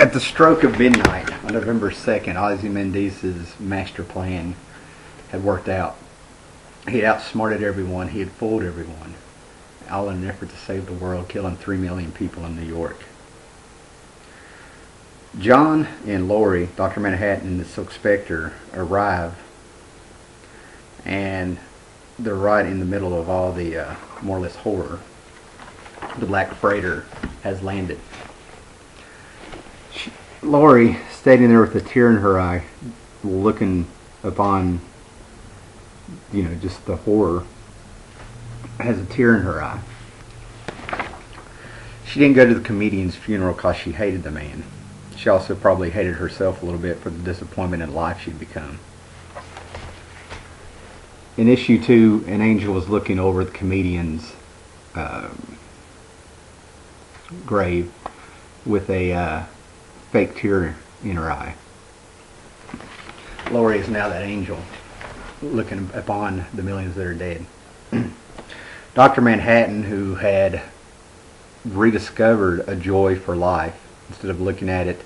At the stroke of midnight on November 2nd, Ozymandias' master plan had worked out. He had outsmarted everyone. He had fooled everyone, all in an effort to save the world, killing 3 million people in New York. John and Laurie, Dr. Manhattan and the Silk Spectre, arrive, and they're right in the middle of all the more or less horror. The black freighter has landed. Laurie, standing there with a tear in her eye, looking upon, just the horror, has a tear in her eye. She didn't go to the comedian's funeral because she hated the man. She also probably hated herself a little bit for the disappointment in life she'd become. In issue 2, an angel was looking over the comedian's grave with a fake tear in her eye. Laurie is now that angel looking upon the millions that are dead. Dr. Manhattan, who had rediscovered a joy for life instead of looking at it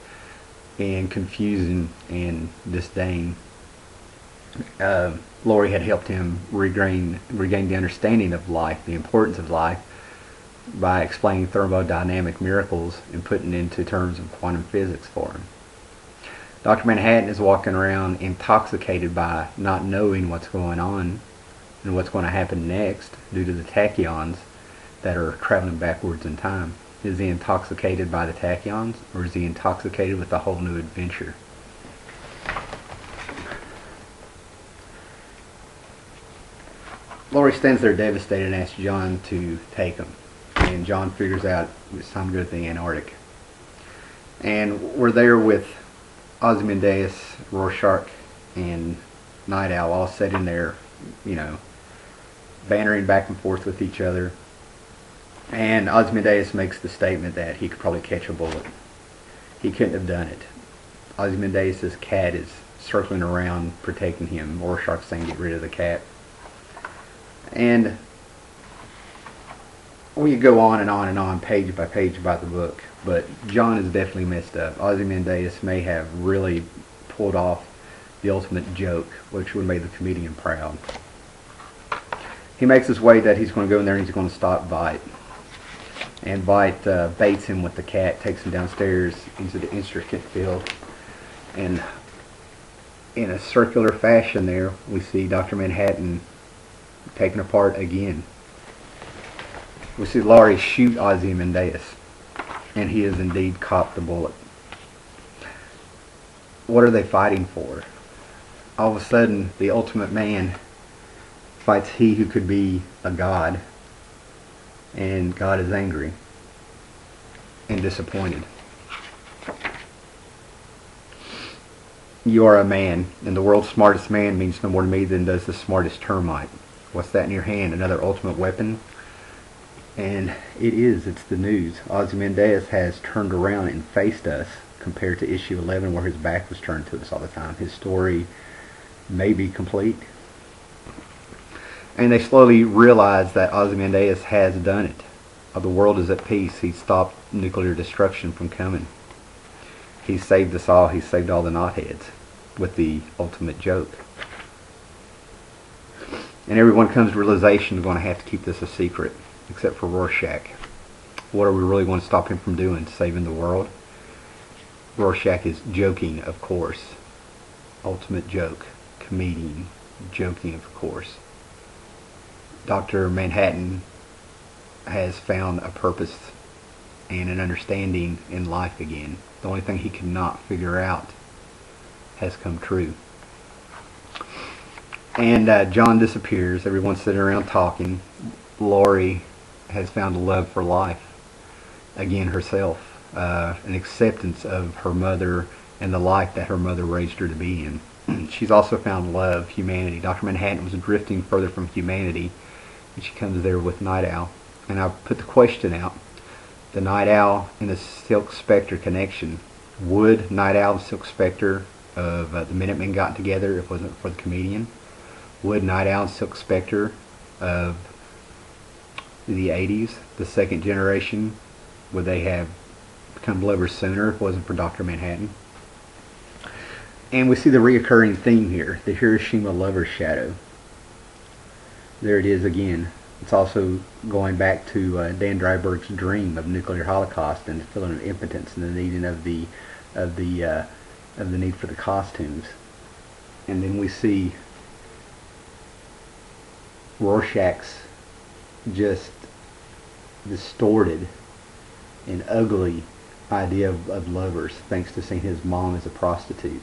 in confusion and disdain, Laurie had helped him regain the understanding of life, the importance of life, by explaining thermodynamic miracles and putting it into terms of quantum physics for him. Dr. Manhattan is walking around intoxicated by not knowing what's going on and what's going to happen next due to the tachyons that are traveling backwards in time. Is he intoxicated by the tachyons, or is he intoxicated with a whole new adventure? Laurie stands there devastated and asks John to take him. And John figures out it's time to go to the Antarctic. And we're there with Ozymandias, Rorschach, and Night Owl all sitting there, bantering back and forth with each other. And Ozymandias makes the statement that he could probably catch a bullet. He couldn't have done it. Ozymandias' cat is circling around protecting him. Rorschach's saying get rid of the cat. And we could go on and on and on, page by page about the book, but John is definitely messed up. Ozymandias may have really pulled off the ultimate joke, which would have made the comedian proud. He makes his way that he's going to go in there and he's going to stop Vite. And Vite baits him with the cat, takes him downstairs into the intricate field. And in a circular fashion there, we see Dr. Manhattan taken apart again. We see Laurie shoot Ozymandias, and he has indeed copped the bullet. What are they fighting for? All of a sudden, the ultimate man fights he who could be a god, and God is angry and disappointed. You are a man, and the world's smartest man means no more to me than does the smartest termite. What's that in your hand? Another ultimate weapon? And it is. It's the news. Ozymandias has turned around and faced us compared to issue 11 where his back was turned to us all the time. His story may be complete. And they slowly realize that Ozymandias has done it. The world is at peace. He's stopped nuclear destruction from coming. He's saved us all. He's saved all the knotheads with the ultimate joke. And everyone comes to realization we're going to have to keep this a secret, except for Rorschach. What are we really going to stop him from doing? Saving the world? Rorschach is joking, of course. Ultimate joke. Comedian. Joking, of course. Dr. Manhattan has found a purpose and an understanding in life again. The only thing he could not figure out has come true. And John disappears. Everyone's sitting around talking. Laurie has found a love for life again herself, an acceptance of her mother and the life that her mother raised her to be in. She's also found love, humanity. Dr. Manhattan was drifting further from humanity, and she comes there with Night Owl. And I put the question out, the Night Owl and the Silk Spectre connection. Would Night Owl and Silk Spectre of the Minutemen gotten together if it wasn't for the comedian? Would Night Owl and Silk Spectre of the 80s, the second generation, would they have become lovers sooner if it wasn't for Dr. Manhattan. And we see the reoccurring theme here, the Hiroshima lover's shadow. There it is again. It's also going back to Dan Dreiberg's dream of nuclear holocaust and the feeling of impotence and the needing of the need for the costumes. And then we see Rorschach's just distorted and ugly idea of lovers, thanks to seeing his mom as a prostitute.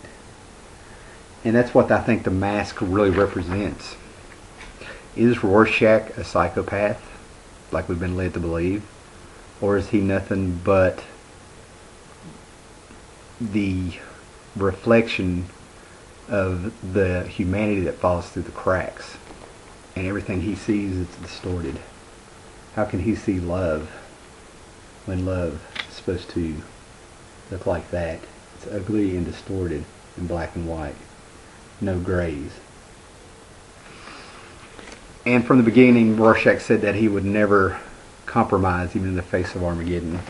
And that's what I think the mask really represents. Is Rorschach a psychopath, like we've been led to believe? Or is he nothing but the reflection of the humanity that falls through the cracks? And everything he sees is distorted. How can he see love when love is supposed to look like that? It's ugly and distorted in black and white. No grays. And from the beginning, Rorschach said that he would never compromise, even in the face of Armageddon.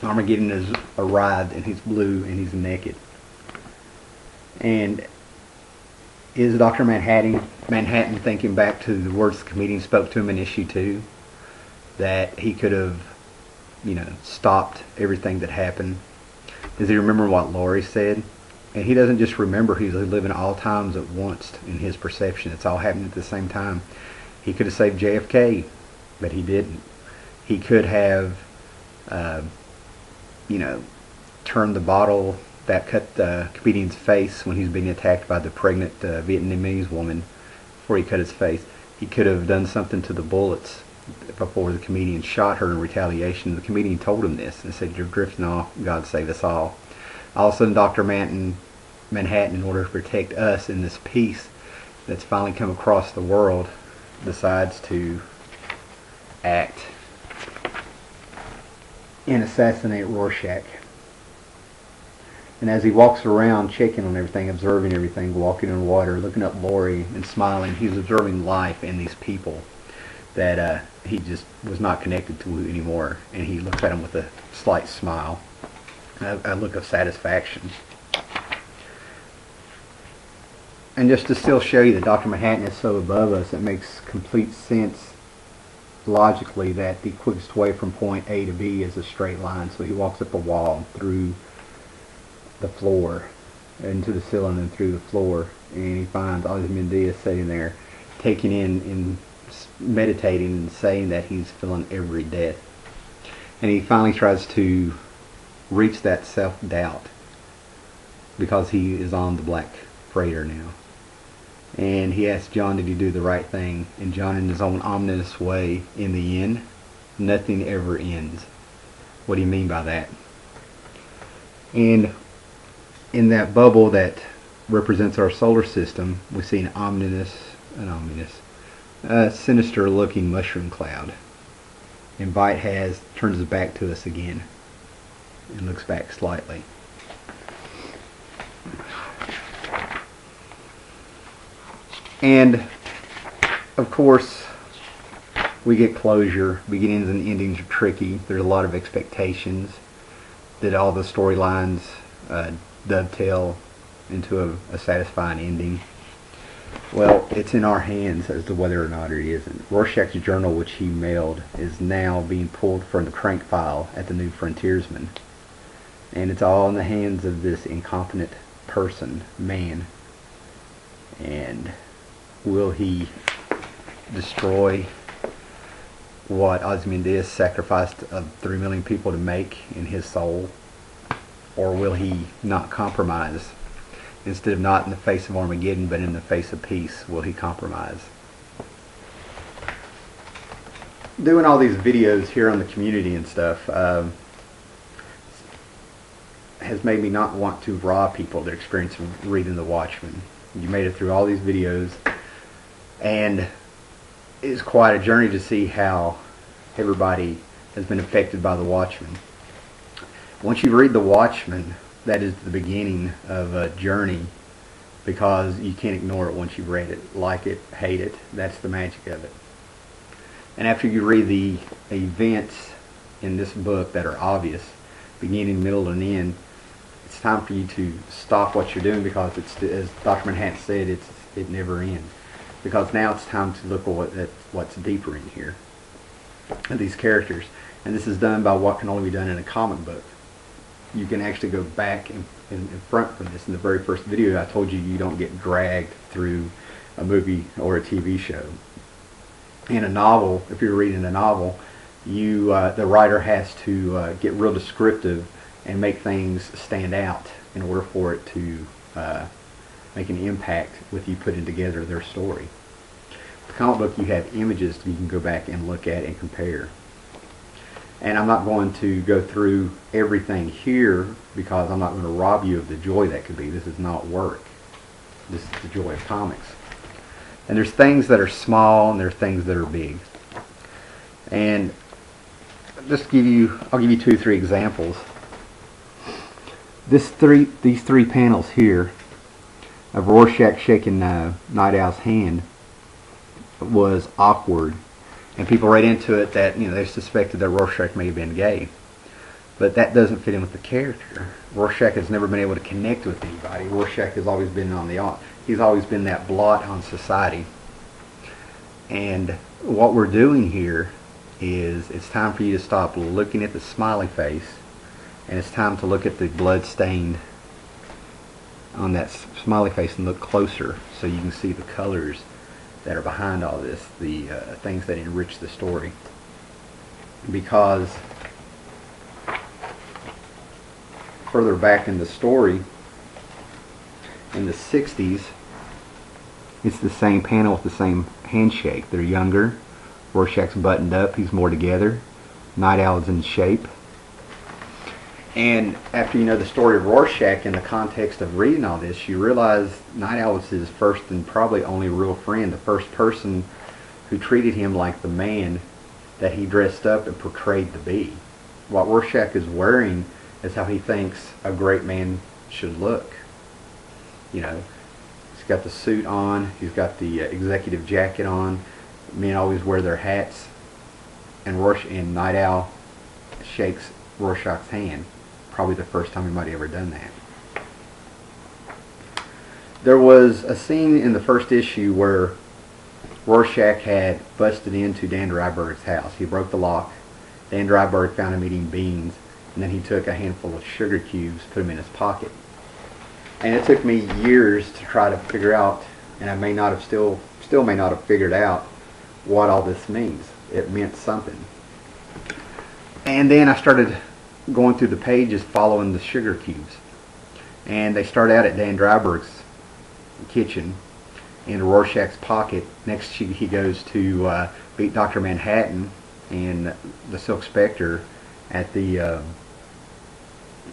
Armageddon has arrived, and he's blue, and he's naked. And is Dr. Manhattan thinking back to the words the comedian spoke to him in issue 2, that he could have, stopped everything that happened? Does he remember what Laurie said? And he doesn't just remember, he's living all times at once in his perception. It's all happening at the same time. He could have saved JFK, but he didn't. He could have, turned the bottle that cut the comedian's face when he was being attacked by the pregnant Vietnamese woman before he cut his face. He could have done something to the bullets before the comedian shot her in retaliation. The comedian told him this and said, "You're drifting off. God save us all." All of a sudden, Dr. Manhattan, in order to protect us in this peace that's finally come across the world, decides to act and assassinate Rorschach. And as he walks around checking on everything, observing everything, walking in water, looking up Laurie and smiling, he's observing life in these people that he just was not connected to anymore. And he looks at them with a slight smile, a look of satisfaction. And just to still show you that Dr. Manhattan is so above us, it makes complete sense logically that the quickest way from point A to B is a straight line. So he walks up a wall, through the floor, into the ceiling and through the floor, and he finds Ozymandias sitting there, taking in and meditating and saying that he's feeling every death. And he finally tries to reach that self-doubt because he is on the black freighter now. And he asks John, did he do the right thing? And John, in his own ominous way, in the end, nothing ever ends. What do you mean by that? And in that bubble that represents our solar system, we see an sinister looking mushroom cloud. And Vite turns his back to us again and looks back slightly. And of course, we get closure. Beginnings and endings are tricky. There's a lot of expectations that all the storylines dovetail into a satisfying ending. Well, it's in our hands as to whether or not it isn't. Rorschach's journal, which he mailed, is now being pulled from the crank file at the New Frontiersman. And it's all in the hands of this incompetent man. And will he destroy what Ozymandias sacrificed 3 million people to make in his soul? Or will he not compromise? Instead of not in the face of Armageddon, but in the face of peace, will he compromise? Doing all these videos here on the community and stuff has made me not want to rob people of their experience of reading the Watchmen. You made it through all these videos, and it's quite a journey to see how everybody has been affected by the Watchmen. Once you read the Watchmen, that is the beginning of a journey, because you can't ignore it once you've read it. Like it, hate it, that's the magic of it. And after you read the events in this book that are obvious, beginning, middle, and end, it's time for you to stop what you're doing, because it's, as Dr. Manhattan said, it never ends. Because now it's time to look at what's deeper in here, and these characters. And this is done by what can only be done in a comic book. You can actually go back in front from this. In the very first video, I told you you don't get dragged through a movie or a TV show. In a novel, if you're reading a novel, the writer has to get real descriptive and make things stand out in order for it to make an impact with you putting together their story. The comic book, you have images you can go back and look at and compare. And I'm not going to go through everything here, because I'm not going to rob you of the joy that could be. This is not work. This is the joy of comics. And there's things that are small and there's things that are big. And I'll give you 2 or 3 examples. These three panels here of Rorschach shaking Night Owl's hand was awkward, and people read into it that they suspected that Rorschach may have been gay, but that doesn't fit in with the character. Rorschach has never been able to connect with anybody. Rorschach has always been on the off. He's always been that blot on society. And what we're doing here is, it's time for you to stop looking at the smiley face, and it's time to look at the blood stained on that smiley face and look closer, so you can see the colors that are behind all this, the things that enrich the story. Because further back in the story, in the 60s, it's the same panel with the same handshake. They're younger. Rorschach's buttoned up. He's more together. Night Owl's in shape. And after you know the story of Rorschach in the context of reading all this, you realize Night Owl was his first and probably only real friend, the first person who treated him like the man that he dressed up and portrayed to be. What Rorschach is wearing is how he thinks a great man should look. He's got the suit on, he's got the executive jacket on. Men always wear their hats, and Night Owl shakes Rorschach's hand. Probably the first time he might have ever done that. There was a scene in the first issue where Rorschach had busted into Dan Dryberg's house. He broke the lock. Dan Dryberg found him eating beans, and then he took a handful of sugar cubes, put them in his pocket. And it took me years to try to figure out, and I may not have still may not have figured out what all this means. It meant something. And then I started going through the pages following the sugar cubes, and they start out at Dan Dryberg's kitchen in Rorschach's pocket. Next he goes to beat Dr. Manhattan and the Silk Spectre at the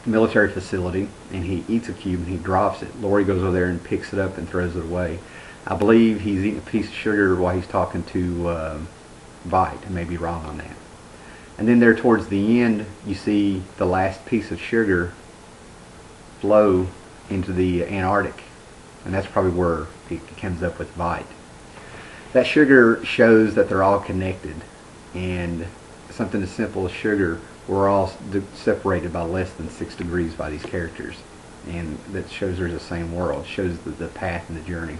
military facility, and he eats a cube and he drops it. Laurie goes over there and picks it up and throws it away. I believe he's eating a piece of sugar while he's talking to Vite. I may be wrong on that. And then there towards the end, you see the last piece of sugar flow into the Antarctic. And that's probably where it comes up with Vite. That sugar shows that they're all connected. And something as simple as sugar, we're all separated by less than 6 degrees by these characters. And that shows there's the same world. It shows the path and the journey.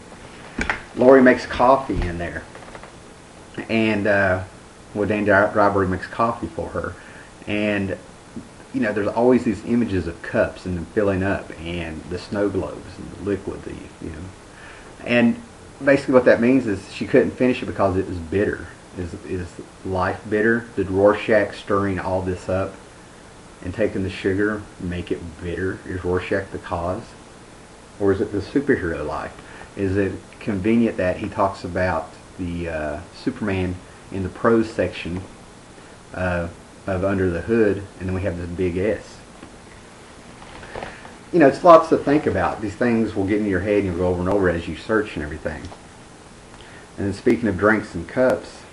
Laurie makes coffee in there. And Dan Dryberg makes coffee for her, and there's always these images of cups and them filling up, and the snow globes and the liquid, and basically what that means is she couldn't finish it because it was bitter. Is life bitter? Did Rorschach stirring all this up and taking the sugar make it bitter? Is Rorschach the cause, or is it the superhero life? Is it convenient that he talks about the Superman in the prose section of Under the Hood, and then we have this big S? It's lots to think about. These things will get in your head and you'll go over and over as you search and everything. And then speaking of drinks and cups,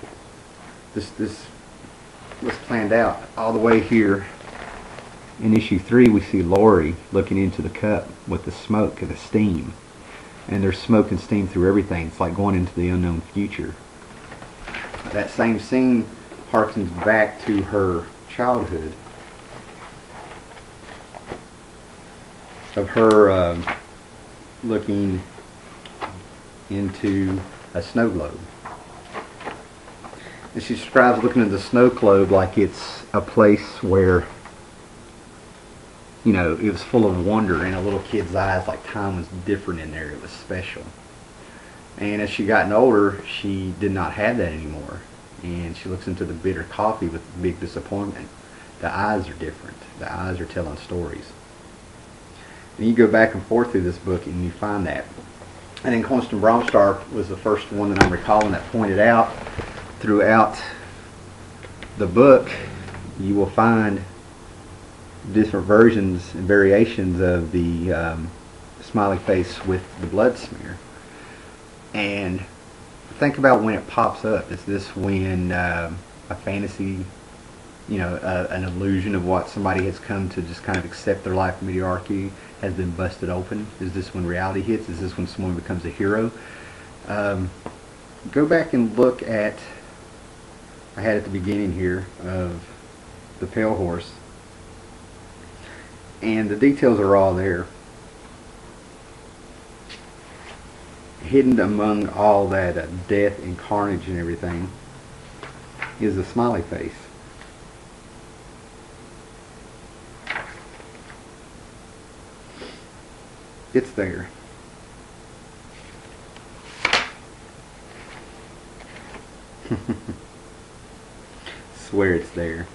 this was planned out all the way here. In issue 3, we see Laurie looking into the cup with the smoke and the steam. And there's smoke and steam through everything. It's like going into the unknown future. That same scene harkens back to her childhood. of her looking into a snow globe. And she describes looking at the snow globe like it's a place where, you know, it was full of wonder in a little kid's eyes, like time was different in there, it was special. And as she gotten older, she did not have that anymore. And she looks into the bitter coffee with big disappointment. The eyes are different. The eyes are telling stories. And you go back and forth through this book and you find that. And then Constant Bromstar was the first one that I'm recalling that pointed out throughout the book, you will find different versions and variations of the smiley face with the blood smear. And think about when it pops up. Is this when a fantasy, you know, an illusion of what somebody has come to just kind of accept their life mediocrity has been busted open? Is this when reality hits? Is this when someone becomes a hero? Go back and look at, I had at the beginning here of The Pale Horse, and the details are all there. Hidden among all that death and carnage and everything is a smiley face. It's there. Swear it's there.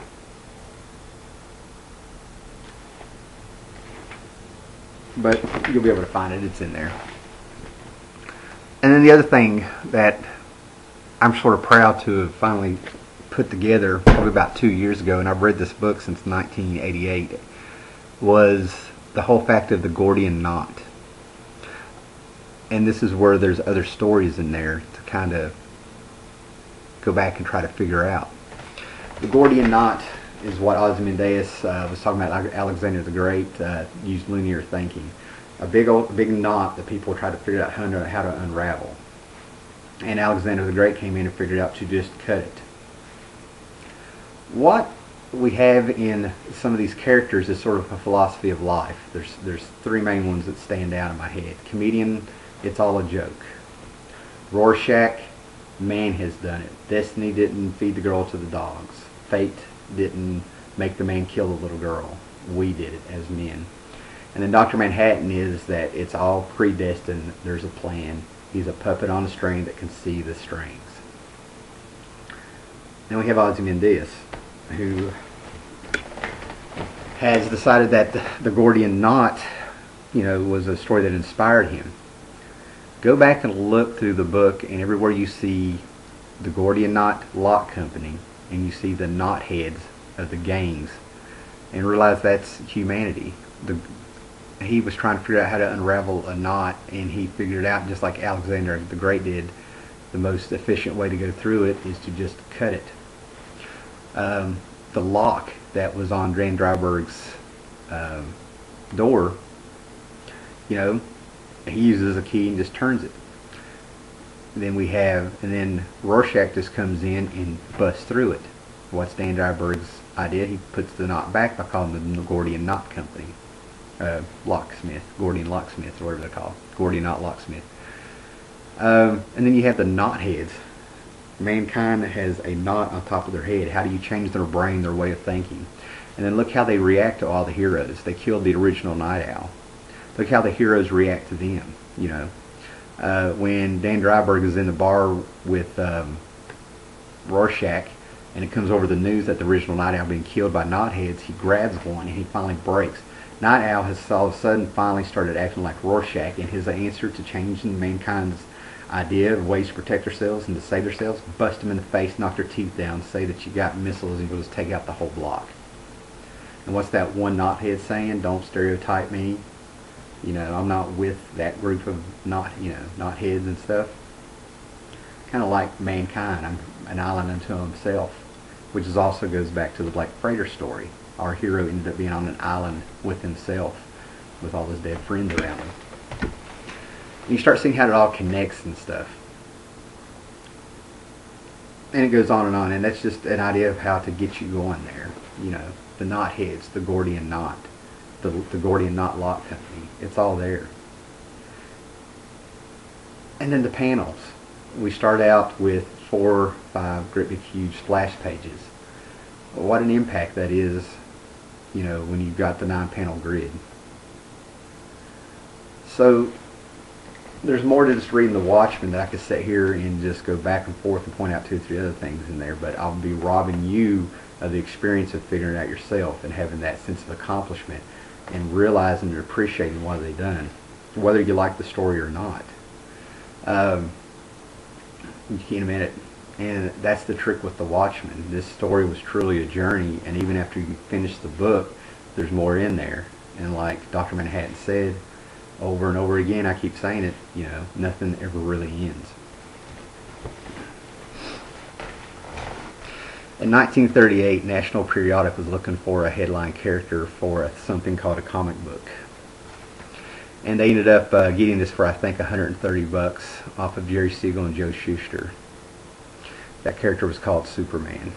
But you'll be able to find it. It's in there. And then the other thing that I'm sort of proud to have finally put together probably about 2 years ago, and I've read this book since 1988, was the whole fact of the Gordian knot. And this is where there's other stories in there to kind of go back and try to figure out. The Gordian knot is what Ozymandias was talking about. Alexander the Great used linear thinking. A big knot that people try to figure out how to unravel. And Alexander the Great came in and figured out to just cut it. What we have in some of these characters is sort of a philosophy of life. There's three main ones that stand out in my head. Comedian, it's all a joke. Rorschach, man has done it. Destiny didn't feed the girl to the dogs. Fate didn't make the man kill the little girl. We did it as men. And then Dr. Manhattan is that it's all predestined. There's a plan. He's a puppet on a string that can see the strings. Then we have Ozymandias, who has decided that the Gordian knot, you know, was a story that inspired him. Go back and look through the book, and everywhere you see the Gordian Knot Lock Company, and you see the knot heads of the gangs, and realize that's humanity. He was trying to figure out how to unravel a knot, and he figured out, just like Alexander the Great did, the most efficient way to go through it is to just cut it. The lock that was on Dan Dryberg's door, you know, he uses a key and just turns it. Then then Rorschach just comes in and busts through it. What's Dan Dryberg's idea? He puts the knot back by calling them the Gordian Knot Company. Locksmith, Gordian Locksmith, or whatever they're called. Gordian Knot Locksmith. And then you have the knot heads. Mankind has a knot on top of their head. How do you change their brain, their way of thinking? And then look how they react to all the heroes. They killed the original Night Owl. Look how the heroes react to them, you know. When Dan Dryberg is in the bar with Rorschach, and it comes over the news that the original Night Owl being killed by knotheads, he grabs one and he finally breaks. Night Owl has all of a sudden finally started acting like Rorschach, and his answer to changing mankind's idea of ways to protect themselves and to save themselves: bust them in the face, knock their teeth down, say that you got missiles, and you'll just take out the whole block. And what's that one knothead saying? Don't stereotype me. You know, I'm not with that group of knotheads and stuff. Kind of like mankind. I'm an island unto himself, which is also goes back to the Black Freighter story. Our hero ended up being on an island with himself, with all his dead friends around him. And you start seeing how it all connects and stuff. And it goes on, and that's just an idea of how to get you going there. You know, the knotheads, the Gordian knot. the Gordian Knot Lock Company. It's all there. And then the panels. We start out with 4 or 5 great big huge splash pages. What an impact that is, you know, when you've got the 9-panel grid. So there's more to just reading the Watchmen that I could sit here and just go back and forth and point out 2 or 3 other things in there, but I'll be robbing you of the experience of figuring it out yourself and having that sense of accomplishment and realizing and appreciating what they've done, whether you like the story or not. You can't admit it. And that's the trick with the Watchmen. This story was truly a journey, and even after you finish the book, there's more in there. And like Dr. Manhattan said, over and over again, I keep saying it, you know, nothing ever really ends. In 1938, National Periodic was looking for a headline character for something called a comic book. And they ended up getting this for, I think, $130 off of Jerry Siegel and Joe Shuster. That character was called Superman.